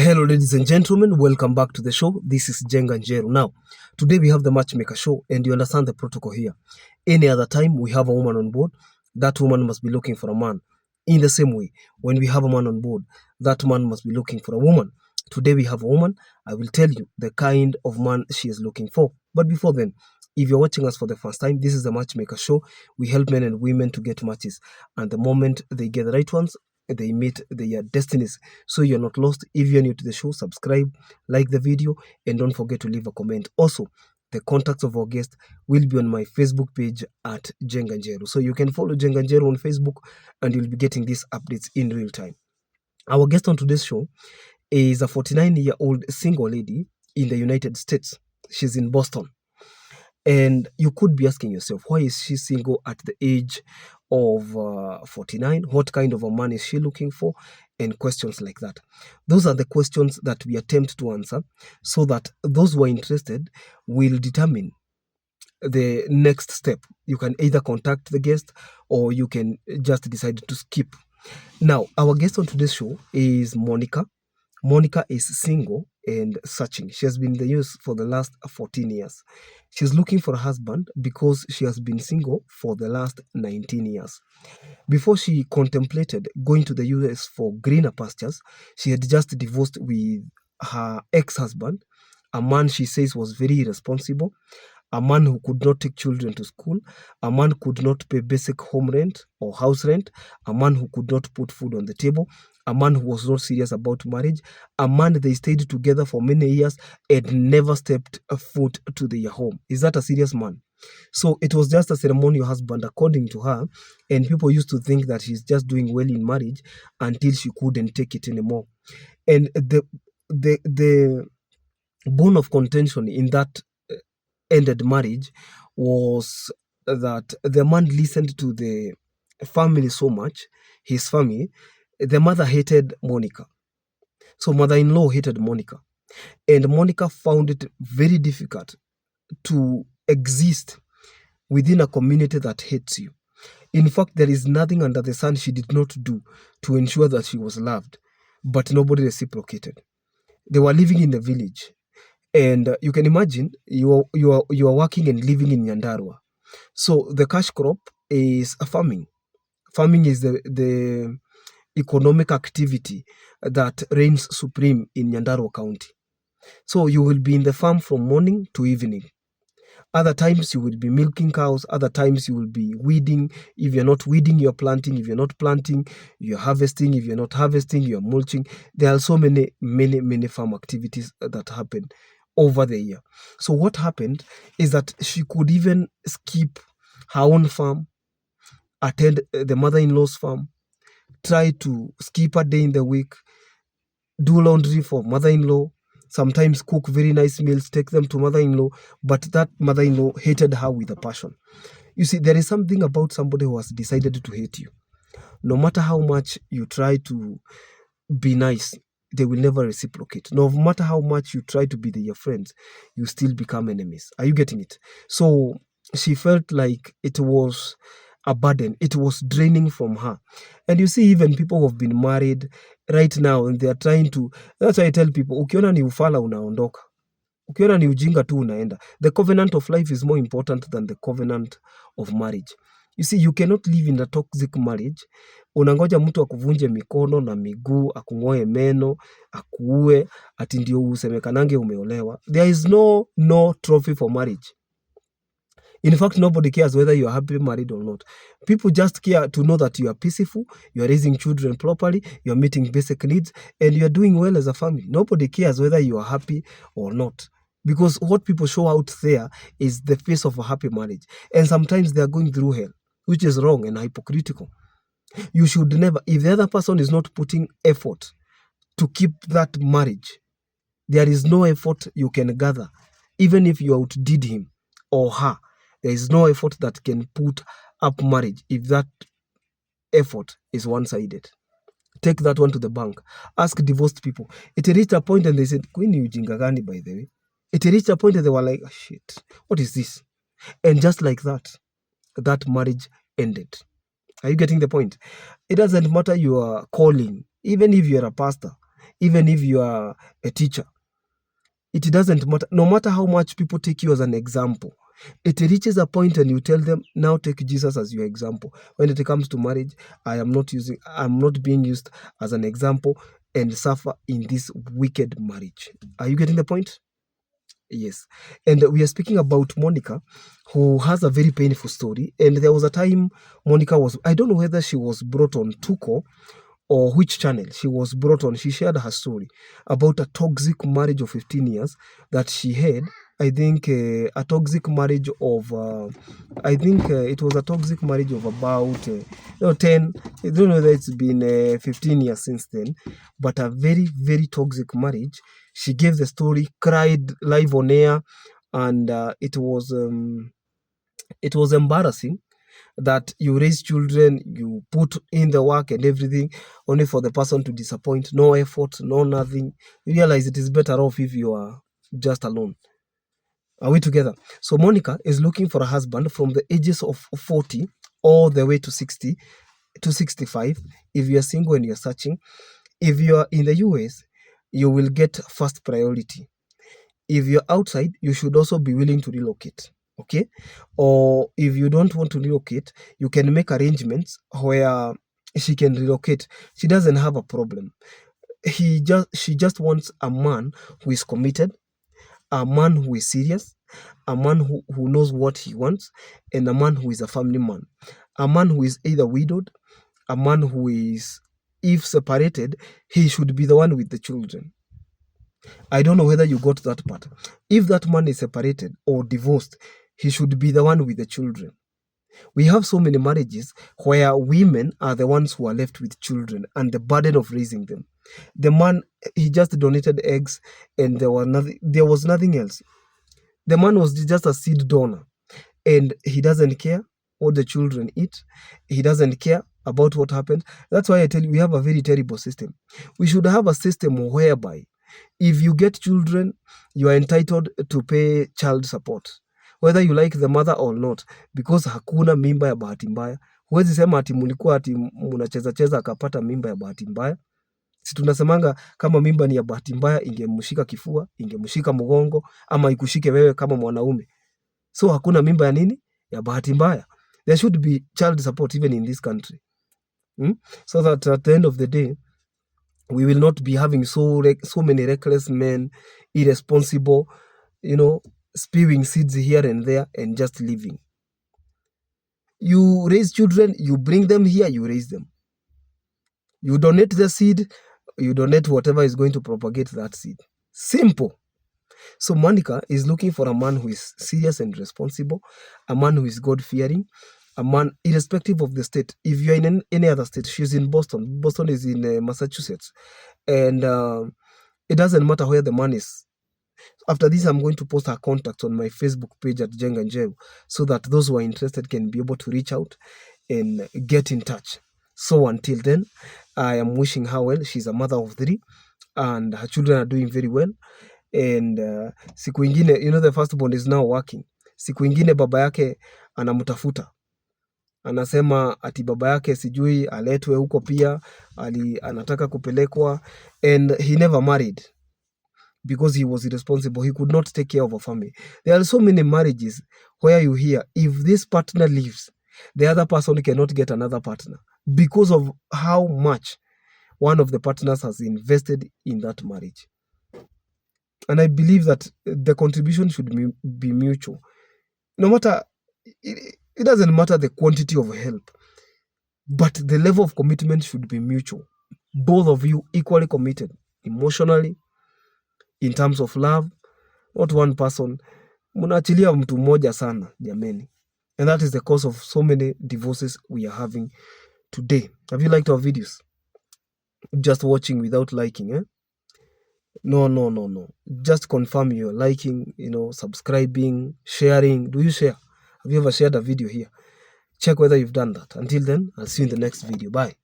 Hello, ladies and gentlemen. Welcome back to the show. This is Jenga Njeru. Now, today we have the Matchmaker show, and you understand the protocol here. Any other time we have a woman on board, that woman must be looking for a man. In the same way, when we have a man on board, that man must be looking for a woman. Today we have a woman. I will tell you the kind of man she is looking for. But before then, if you're watching us for the first time, this is the Matchmaker show. We help men and women to get matches. And the moment they get the right ones, they meet their destinies. So you're not lost. If you're new to the show, subscribe, like the video, and don't forget to leave a comment. Also, the contacts of our guest will be on my Facebook page at Jenga Njeru. So you can follow Jenga Njeru on Facebook and you'll be getting these updates in real time. Our guest on today's show is a 49-year-old single lady in the United States. She's in Boston. And you could be asking yourself, why is she single at the age of 49? What kind of a man is she looking for? And questions like that. Those are the questions that we attempt to answer so that those who are interested will determine the next step. You can either contact the guest or you can just decide to skip. Now, our guest on today's show is Monica. Monica is single and searching. She has been in the US for the last 14 years. She's looking for a husband because she has been single for the last 19 years. Before she contemplated going to the US for greener pastures, she had just divorced with her ex-husband, a man she says was very irresponsible, a man who could not take children to school, a man who could not pay basic home rent or house rent, a man who could not put food on the table, a man who was not serious about marriage, a man they stayed together for many years and never stepped a foot to their home. Is that a serious man? So it was just a ceremonial husband, according to her, and people used to think that she's just doing well in marriage until she couldn't take it anymore. And the bone of contention in that ended marriage was that the man listened to the family so much, his family. The mother hated Monica. So mother-in-law hated Monica. And Monica found it very difficult to exist within a community that hates you. In fact, there is nothing under the sun she did not do to ensure that she was loved, but nobody reciprocated. They were living in the village. And you can imagine you are working and living in Nyandarua. So the cash crop is a farming. Farming is the economic activity that reigns supreme in Nyandarua County. So you will be in the farm from morning to evening. Other times you will be milking cows. Other times you will be weeding. If you're not weeding, you're planting. If you're not planting, you're harvesting. If you're not harvesting, you're mulching. There are so many farm activities that happen over the year. So what happened is that she could even skip her own farm, attend the mother-in-law's farm, try to skip a day in the week, do laundry for mother-in-law, sometimes cook very nice meals, take them to mother-in-law, but that mother-in-law hated her with a passion. You see, there is something about somebody who has decided to hate you. No matter how much you try to be nice, they will never reciprocate. No matter how much you try to be their friends, you still become enemies. Are you getting it? So she felt like it was a burden. It was draining from her. And you see, even people who have been married right now, and they are trying to, that's why I tell people, ukiona ni ufala unaondoka. Ukiona ni ujinga tu unaenda. The covenant of life is more important than the covenant of marriage. You see, you cannot live in a toxic marriage. Unangoja mtu akuvunje mikono na miguu, akung'oe meno, akuue, ati ndio usemekanange umeolewa. There is no trophy for marriage. In fact, nobody cares whether you are happily married or not. People just care to know that you are peaceful, you are raising children properly, you are meeting basic needs, and you are doing well as a family. Nobody cares whether you are happy or not. Because what people show out there is the face of a happy marriage. And sometimes they are going through hell, which is wrong and hypocritical. You should never, if the other person is not putting effort to keep that marriage, there is no effort you can gather. Even if you outdid him or her, there is no effort that can put up marriage if that effort is one-sided. Take that one to the bank. Ask divorced people. It reached a point and they said, Queen ujinga gani, by the way. It reached a point and they were like, oh, shit, what is this? And just like that, that marriage ended. Are you getting the point? It doesn't matter your calling. Even if you're a pastor, even if you are a teacher, it doesn't matter. No matter how much people take you as an example, it reaches a point and you tell them, now take Jesus as your example. When it comes to marriage, I'm not being used as an example and suffer in this wicked marriage. Are you getting the point? Yes. And we are speaking about Monica, who has a very painful story. And there was a time Monica was, I don't know whether she was brought on Tuko or which channel she was brought on. She shared her story about a toxic marriage of 15 years that she had. I think a toxic marriage of, it was a toxic marriage of about 10. I don't know whether it's been 15 years since then, but a very, very toxic marriage. She gave the story, cried live on air, and it was embarrassing that you raise children, you put in the work and everything, only for the person to disappoint. No effort, no nothing. You realize it is better off if you are just alone. Are we together? So Monica is looking for a husband from the ages of 40 all the way to 60 to 65. If you are single and you're searching, if you are in the US, you will get first priority. If you're outside, you should also be willing to relocate. Okay? Or if you don't want to relocate, you can make arrangements where she can relocate. She doesn't have a problem. She just wants a man who is committed, a man who is serious, a man who knows what he wants, and a man who is a family man. A man who is either widowed, a man who is, if separated, he should be the one with the children. I don't know whether you got that part. If that man is separated or divorced, he should be the one with the children. We have so many marriages where women are the ones who are left with children and the burden of raising them. The man, he just donated eggs and there was nothing else. The man was just a seed donor and he doesn't care what the children eat. He doesn't care about what happened. That's why I tell you, we have a very terrible system. We should have a system whereby if you get children, you are entitled to pay child support, whether you like the mother or not, because hakuna mimba ya bahati mbaya. Huwezi sema ati mulikuwa ati munacheza akapata mimba ya bahati mbaya. Si tunasemanga kama mimba ni ya bahati mbaya, ingemshika kifua, ingemshika mgongo, ama ikushike wewe kama mwanaume. So hakuna mimba ya nini? Ya bahati mbaya. There should be child support even in this country. So that at the end of the day, we will not be having so many reckless men, irresponsible, spewing seeds here and there and just living. You raise children, you bring them here, you raise them. You donate the seed, you donate whatever is going to propagate that seed. Simple. So Monica is looking for a man who is serious and responsible, a man who is God-fearing, a man irrespective of the state. If you're in any other state, she's in Boston. Boston is in Massachusetts. And it doesn't matter where the man is. After this, I'm going to post her contact on my Facebook page at Jenga Njeru so that those who are interested can be able to reach out and get in touch. So until then, I am wishing her well. She's a mother of 3 and her children are doing very well. And siku ingine, the firstborn is now working. Siku ingine baba yake anamtafuta. Anasema ati baba yake sijui aletwe huko pia, anataka kupelekwa, and he never married because he was irresponsible. He could not take care of a family. There are so many marriages where you hear, if this partner leaves, the other person cannot get another partner because of how much one of the partners has invested in that marriage. And I believe that the contribution should be mutual. No matter, it doesn't matter the quantity of help, but the level of commitment should be mutual. Both of you equally committed, emotionally, in terms of love, not one person. Munaachilia mtu mmoja sana, jameni. And that is the cause of so many divorces we are having today. Have you liked our videos? Just watching without liking, eh? No. Just confirm you're liking, subscribing, sharing. Do you share? Have you ever shared a video here? Check whether you've done that. Until then, I'll see you in the next video. Bye.